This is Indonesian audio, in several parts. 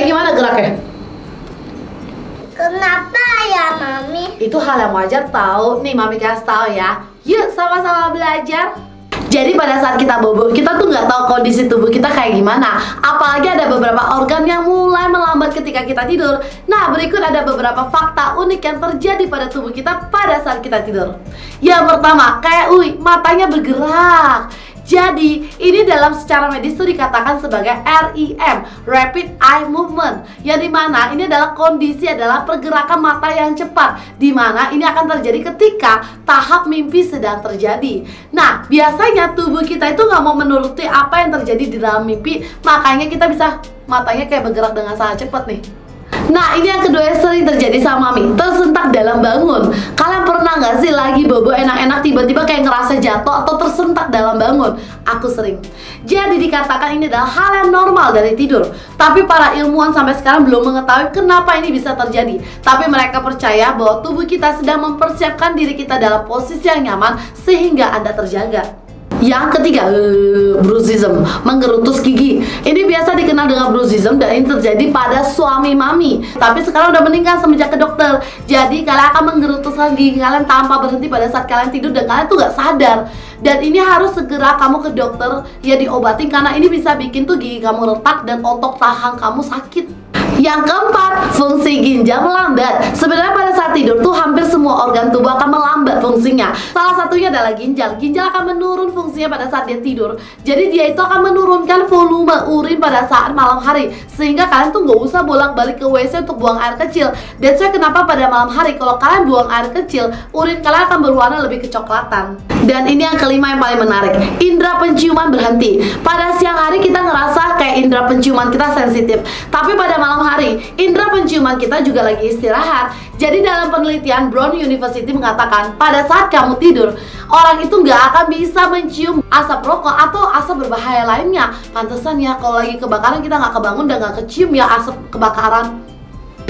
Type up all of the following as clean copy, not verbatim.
Kayak gimana geraknya? Kenapa ya, Mami? Itu hal yang wajar tahu. Nih Mami kasih tahu ya. Yuk sama-sama belajar. Jadi pada saat kita bobo, kita tuh nggak tahu kondisi tubuh kita kayak gimana. Apalagi ada beberapa organ yang mulai melambat ketika kita tidur. Nah, berikut ada beberapa fakta unik yang terjadi pada tubuh kita pada saat kita tidur. Yang pertama, kayak matanya bergerak. Jadi, ini dalam secara medis itu dikatakan sebagai REM, Rapid Eye Movement, yang dimana ini adalah kondisi adalah pergerakan mata yang cepat, dimana ini akan terjadi ketika tahap mimpi sedang terjadi. Nah, biasanya tubuh kita itu nggak mau menuruti apa yang terjadi di dalam mimpi, makanya kita bisa matanya kayak bergerak dengan sangat cepat nih. Nah, ini yang kedua yang sering terjadi sama Mami, tersentak dalam bangun. Kalian pernah nggak sih lagi bobo enak-enak tiba-tiba kayak ngerasa jatuh atau tersentak dalam bangun? Aku sering. Jadi dikatakan ini adalah hal yang normal dari tidur. Tapi para ilmuwan sampai sekarang belum mengetahui kenapa ini bisa terjadi. Tapi mereka percaya bahwa tubuh kita sedang mempersiapkan diri kita dalam posisi yang nyaman sehingga Anda terjaga. Yang ketiga, bruxism, menggerutus gigi. Ini biasa dikenal dengan bruxism dan ini terjadi pada suami Mami. Tapi sekarang udah meninggal semenjak ke dokter. Jadi kalian akan menggerutuskan gigi kalian tanpa berhenti pada saat kalian tidur dan kalian tuh gak sadar. Dan ini harus segera kamu ke dokter ya diobatin karena ini bisa bikin tuh gigi kamu retak dan otot tahan kamu sakit. Yang keempat, fungsi ginjal melambat. Sebenarnya pada saat tidur tuh hampir semua organ tubuh akan melambat fungsinya. Salah satunya adalah ginjal. Ginjal akan menurun fungsinya pada saat dia tidur. Jadi dia itu akan menurunkan volume urin pada saat malam hari. Sehingga kalian tuh gak usah bolak-balik ke WC untuk buang air kecil. That's why kenapa pada malam hari kalau kalian buang air kecil, urin kalian akan berwarna lebih kecoklatan. Dan ini yang kelima yang paling menarik, indera penciuman berhenti. Pada siang hari kita ngerasa kayak indera penciuman kita sensitif, tapi pada malam hari indera penciuman kita juga lagi istirahat. Jadi dalam penelitian Brown University mengatakan pada saat kamu tidur, orang itu nggak akan bisa mencium asap rokok atau asap berbahaya lainnya. Pantesan ya kalau lagi kebakaran kita nggak kebangun dan nggak kecium ya asap kebakaran.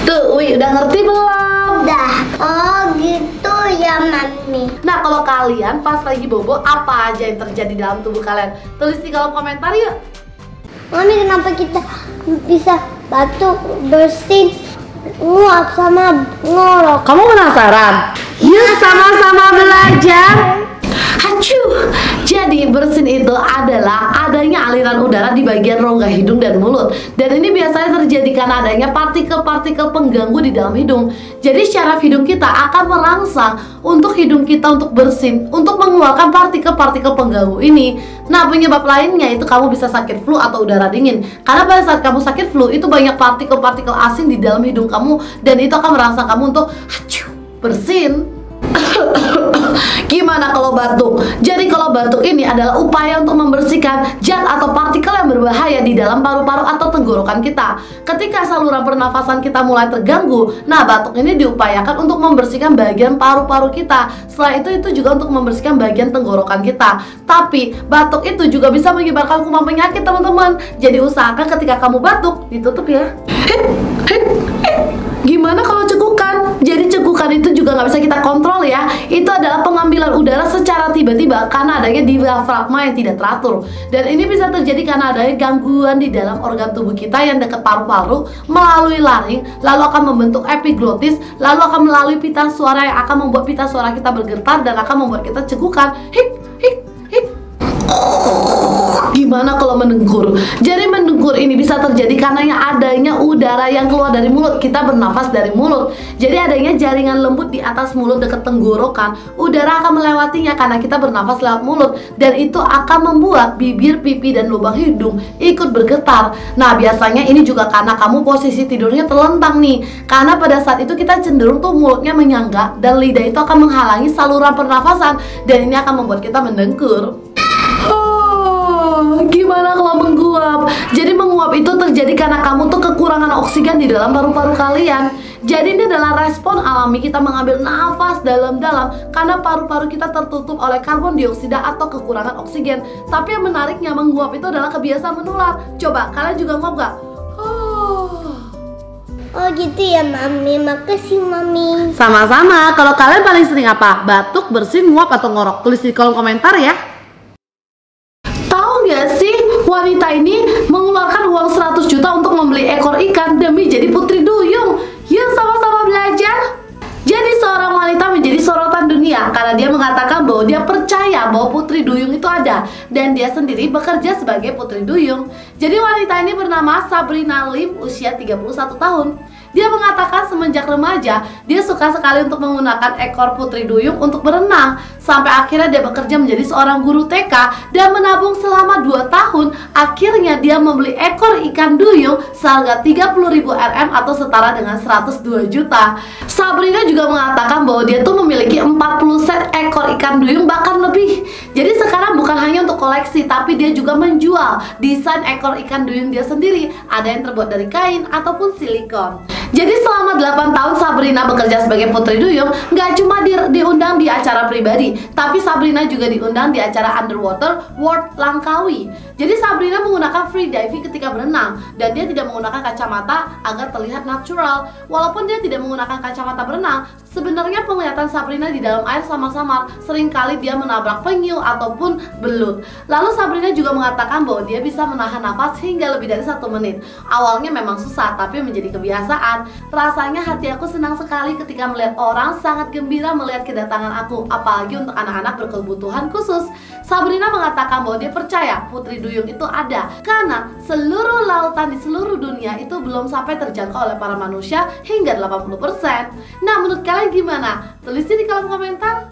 Tuh, udah ngerti belum? Udah. Oh gitu ya, Mami. Nah, kalau kalian pas lagi bobo, apa aja yang terjadi dalam tubuh kalian? Tulis di kolom komentar yuk. Mami, kenapa kita bisa batuk, bersin, nguap sama ngorok? Kamu penasaran? Yuk sama-sama belajar. Hacu. Jadi bersin itu adalah adanya aliran udara di bagian rongga hidung dan mulut. Dan ini biasanya terjadi karena adanya partikel-partikel pengganggu di dalam hidung. Jadi syaraf hidung kita akan merangsang untuk hidung kita untuk bersin, untuk mengeluarkan partikel-partikel pengganggu ini. Nah, penyebab lainnya itu kamu bisa sakit flu atau udara dingin. Karena pada saat kamu sakit flu itu banyak partikel-partikel asing di dalam hidung kamu dan itu akan merangsang kamu untuk hacu, bersin. Gimana kalau batuk? Jadi kalau batuk ini adalah upaya untuk membersihkan zat atau partikel yang berbahaya di dalam paru-paru atau tenggorokan kita. Ketika saluran pernafasan kita mulai terganggu, nah batuk ini diupayakan untuk membersihkan bagian paru-paru kita. Setelah itu juga untuk membersihkan bagian tenggorokan kita. Tapi batuk itu juga bisa menyebarkan kuman penyakit, teman-teman. Jadi usahakan ketika kamu batuk ditutup ya. Gimana kalau cegukan? Jadi cegukan itu juga nggak bisa kita kontrol ya. Itu adalah pengambilan udara secara tiba-tiba karena adanya diafragma yang tidak teratur. Dan ini bisa terjadi karena adanya gangguan di dalam organ tubuh kita yang dekat paru-paru melalui laring, lalu akan membentuk epiglotis, lalu akan melalui pita suara yang akan membuat pita suara kita bergetar dan akan membuat kita cegukan. Hik, hik, hik. Gimana kalau mendengkur? Jadi mendengkur ini bisa terjadi karena adanya udara yang keluar dari mulut. Kita bernafas dari mulut. Jadi adanya jaringan lembut di atas mulut dekat tenggorokan. Udara akan melewatinya karena kita bernafas lewat mulut. Dan itu akan membuat bibir, pipi, dan lubang hidung ikut bergetar. Nah, biasanya ini juga karena kamu posisi tidurnya terlentang nih. Karena pada saat itu kita cenderung tuh mulutnya menyangga dan lidah itu akan menghalangi saluran pernafasan. Dan ini akan membuat kita mendengkur. Gimana kalau menguap? Jadi menguap itu terjadi karena kamu tuh kekurangan oksigen di dalam paru-paru kalian. Jadi ini adalah respon alami kita mengambil nafas dalam-dalam karena paru-paru kita tertutup oleh karbon dioksida atau kekurangan oksigen. Tapi yang menariknya menguap itu adalah kebiasaan menular. Coba kalian juga nguap gak? Oh gitu ya, Mami. Makasih, Mami. Sama-sama. Kalau kalian paling sering apa? Batuk, bersin, nguap, atau ngorok? Tulis di kolom komentar ya. Tahu nggak sih, wanita ini mengeluarkan uang 100 juta untuk membeli ekor ikan dan dan dia sendiri bekerja sebagai putri duyung. Jadi wanita ini bernama Sabrina Lim, usia 31 tahun. Dia mengatakan semenjak remaja, dia suka sekali untuk menggunakan ekor putri duyung untuk berenang. Sampai akhirnya dia bekerja menjadi seorang guru TK dan menabung selama 2 tahun. Akhirnya dia membeli ekor ikan duyung seharga 30.000 Rm atau setara dengan 102 juta. Sabrina juga mengatakan bahwa dia tuh memiliki 40 set ekor ikan duyung, bahkan lebih. Jadi sekarang bukan hanya untuk koleksi, tapi dia juga menjual desain ekor ikan duyung dia sendiri. Ada yang terbuat dari kain ataupun silikon. Jadi selama 8 tahun Sabrina bekerja sebagai putri duyung, nggak cuma diundang di acara pribadi, tapi Sabrina juga diundang di acara Underwater World Langkawi. Jadi Sabrina menggunakan free diving ketika berenang, dan dia tidak menggunakan kacamata agar terlihat natural. Walaupun dia tidak menggunakan kacamata berenang, sebenarnya penglihatan Sabrina di dalam air samar-samar. Seringkali dia menabrak penyu ataupun belut. Lalu Sabrina juga mengatakan bahwa dia bisa menahan nafas hingga lebih dari 1 menit. Awalnya memang susah, tapi menjadi kebiasaan. Rasanya hati aku senang sekali ketika melihat orang sangat gembira melihat kedatangan aku, apalagi untuk anak-anak berkebutuhan khusus. Sabrina mengatakan bahwa dia percaya putri duyung itu ada karena seluruh lautan di seluruh dunia itu belum sampai terjangkau oleh para manusia hingga 80%. Nah, menurut kalian gimana? Tulis di kolom komentar.